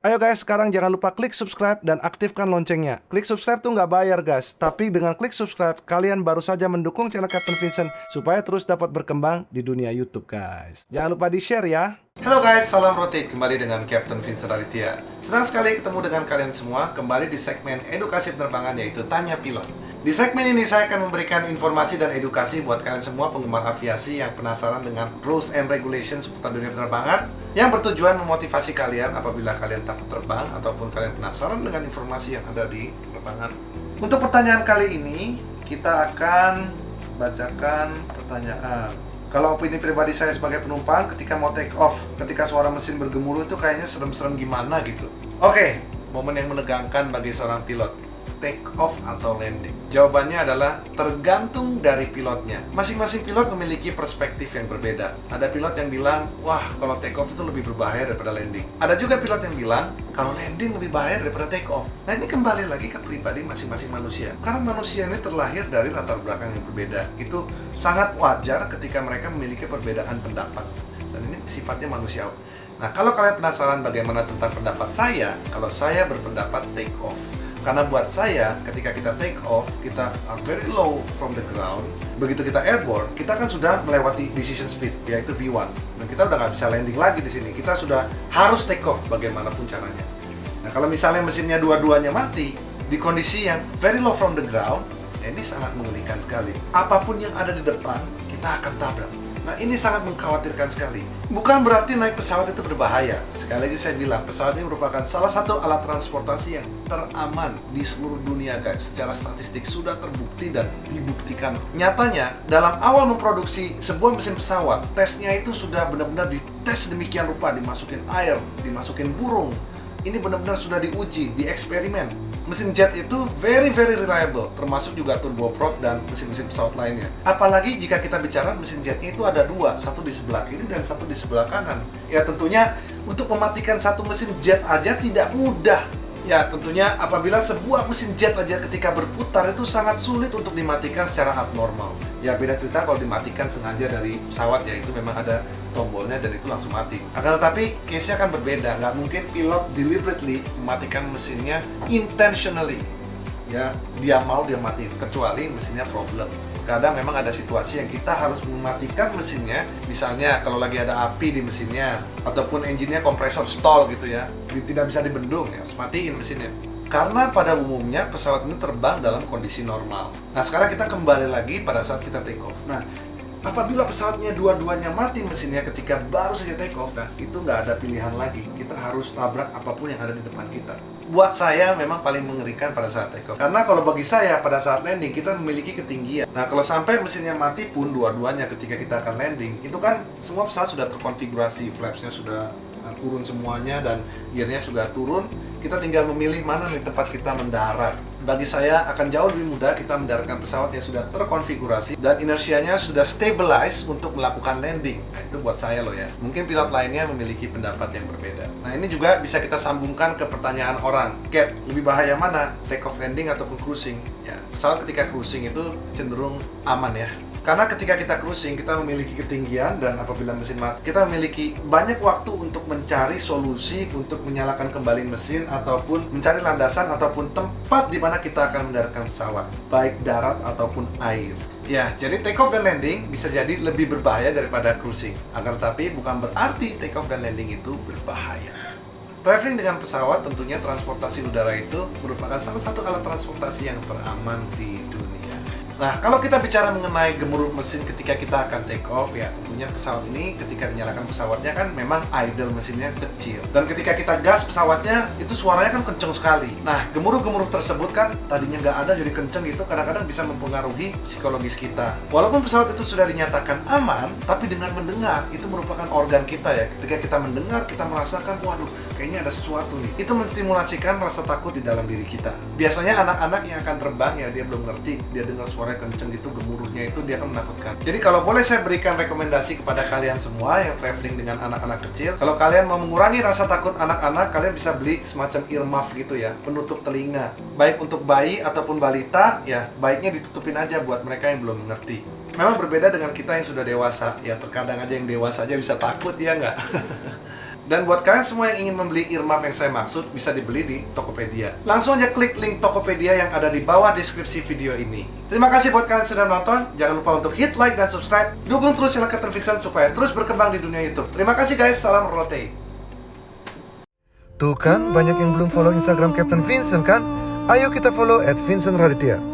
Ayo guys, sekarang jangan lupa klik subscribe dan aktifkan loncengnya. Klik subscribe tuh nggak bayar guys, tapi dengan klik subscribe, kalian baru saja mendukung channel Captain Vincent supaya terus dapat berkembang di dunia YouTube guys. Jangan lupa di-share ya. Halo guys, salam rotate kembali dengan Captain Vincent Aditya. Senang sekali ketemu dengan kalian semua kembali di segmen edukasi penerbangan yaitu Tanya Pilot. Di segmen ini saya akan memberikan informasi dan edukasi buat kalian semua penggemar aviasi yang penasaran dengan rules and regulations seputar dunia penerbangan yang bertujuan memotivasi kalian apabila kalian takut terbang ataupun kalian penasaran dengan informasi yang ada di penerbangan. Untuk pertanyaan kali ini, kita akan bacakan pertanyaan. Kalau opini pribadi saya sebagai penumpang ketika mau take off, ketika suara mesin bergemuruh itu kayaknya serem-serem gimana gitu. Oke, momen yang menegangkan bagi seorang pilot. Take off atau landing? Jawabannya adalah tergantung dari pilotnya. Masing-masing pilot memiliki perspektif yang berbeda. Ada pilot yang bilang, wah kalau take off itu lebih berbahaya daripada landing. Ada juga pilot yang bilang, kalau landing lebih bahaya daripada take off. Nah ini kembali lagi ke pribadi masing-masing manusia. Karena manusia ini terlahir dari latar belakang yang berbeda. Itu sangat wajar ketika mereka memiliki perbedaan pendapat. Dan ini sifatnya manusiawi. Nah kalau kalian penasaran bagaimana tentang pendapat saya, kalau saya berpendapat take off. Karena buat saya, ketika kita take off, kita are very low from the ground. Begitu kita airborne, kita kan sudah melewati decision speed, yaitu V1. Dan kita udah nggak bisa landing lagi di sini. Kita sudah harus take off bagaimanapun caranya. Nah, kalau misalnya mesinnya dua-duanya mati, di kondisi yang very low from the ground, ya ini sangat mengerikan sekali. Apapun yang ada di depan, kita akan tabrak. Nah, ini sangat mengkhawatirkan sekali. Bukan berarti naik pesawat itu berbahaya. Sekali lagi saya bilang, pesawat ini merupakan salah satu alat transportasi yang teraman di seluruh dunia, guys. Secara statistik sudah terbukti dan dibuktikan. Nyatanya, dalam awal memproduksi sebuah mesin pesawat, tesnya itu sudah benar-benar dites sedemikian rupa, dimasukin air, dimasukin burung. Ini benar-benar sudah diuji, dieksperimen. Mesin jet itu very reliable, termasuk juga turboprop dan mesin-mesin pesawat lainnya. Apalagi jika kita bicara mesin jetnya itu ada dua, satu di sebelah kiri dan satu di sebelah kanan. Ya tentunya untuk mematikan satu mesin jet aja tidak mudah. Ya tentunya apabila sebuah mesin jet aja ketika berputar itu sangat sulit untuk dimatikan secara abnormal. Ya beda cerita kalau dimatikan sengaja dari pesawat, ya itu memang ada tombolnya dan itu langsung mati. Akan tetapi case-nya kan berbeda, nggak mungkin pilot deliberately mematikan mesinnya intentionally. Ya dia mau dia matiin, kecuali mesinnya problem. Kadang memang ada situasi yang kita harus mematikan mesinnya. Misalnya kalau lagi ada api di mesinnya, ataupun engine-nya kompresor stall gitu ya, tidak bisa dibendung, ya harus matiin mesinnya. Karena pada umumnya pesawat itu terbang dalam kondisi normal. Nah sekarang kita kembali lagi pada saat kita take off. Nah apabila pesawatnya dua-duanya mati mesinnya ketika baru saja take off, nah itu nggak ada pilihan lagi. Kita harus tabrak apapun yang ada di depan kita. Buat saya memang paling mengerikan pada saat take off. Karena kalau bagi saya pada saat landing kita memiliki ketinggian. Nah kalau sampai mesinnya mati pun dua-duanya ketika kita akan landing, itu kan semua pesawat sudah terkonfigurasi, flapsnya sudah turun semuanya dan gearnya sudah turun. Kita tinggal memilih mana nih tempat kita mendarat. Bagi saya akan jauh lebih mudah kita mendaratkan pesawat yang sudah terkonfigurasi dan inersianya sudah stabilize untuk melakukan landing. Nah itu buat saya loh ya. Mungkin pilot lainnya memiliki pendapat yang berbeda. Nah ini juga bisa kita sambungkan ke pertanyaan orang, Cap, lebih bahaya mana? Take off landing ataupun cruising? Ya, pesawat ketika cruising itu cenderung aman ya. Karena ketika kita cruising, kita memiliki ketinggian dan apabila mesin mati, kita memiliki banyak waktu untuk mencari solusi untuk menyalakan kembali mesin ataupun mencari landasan ataupun tempat di mana kita akan mendaratkan pesawat, baik darat ataupun air. Ya, jadi take off dan landing bisa jadi lebih berbahaya daripada cruising. Akan tetapi bukan berarti take off dan landing itu berbahaya. Traveling dengan pesawat tentunya transportasi udara itu merupakan salah satu alat transportasi yang teraman di dunia. Nah, kalau kita bicara mengenai gemuruh mesin ketika kita akan take off, ya tentunya pesawat ini ketika dinyalakan pesawatnya kan memang idle mesinnya kecil. Dan ketika kita gas pesawatnya, itu suaranya kan kenceng sekali. Nah, gemuruh-gemuruh tersebut kan tadinya nggak ada jadi kenceng gitu, kadang-kadang bisa mempengaruhi psikologis kita. Walaupun pesawat itu sudah dinyatakan aman, tapi dengan mendengar, itu merupakan organ kita ya. Ketika kita mendengar, kita merasakan, waduh, kayaknya ada sesuatu nih. Itu menstimulasikan rasa takut di dalam diri kita. Biasanya anak-anak yang akan terbang, ya dia belum ngerti, dia dengar suara kenceng gitu, gemuruhnya itu dia akan menakutkan. Jadi kalau boleh saya berikan rekomendasi kepada kalian semua yang traveling dengan anak-anak kecil, kalau kalian mau mengurangi rasa takut anak-anak, kalian bisa beli semacam earmuff gitu ya, penutup telinga. Baik untuk bayi ataupun balita, ya baiknya ditutupin aja buat mereka yang belum mengerti. Memang berbeda dengan kita yang sudah dewasa, ya terkadang aja yang dewasa aja bisa takut, ya nggak? Dan buat kalian semua yang ingin membeli earmuff yang saya maksud, bisa dibeli di Tokopedia. Langsung aja klik link Tokopedia yang ada di bawah deskripsi video ini. Terima kasih buat kalian yang sudah menonton. Jangan lupa untuk hit like dan subscribe. Dukung terus channel Captain Vincent supaya terus berkembang di dunia YouTube. Terima kasih guys, salam rotate. Tuh kan, banyak yang belum follow Instagram Captain Vincent kan? Ayo kita follow @VincentRaditya.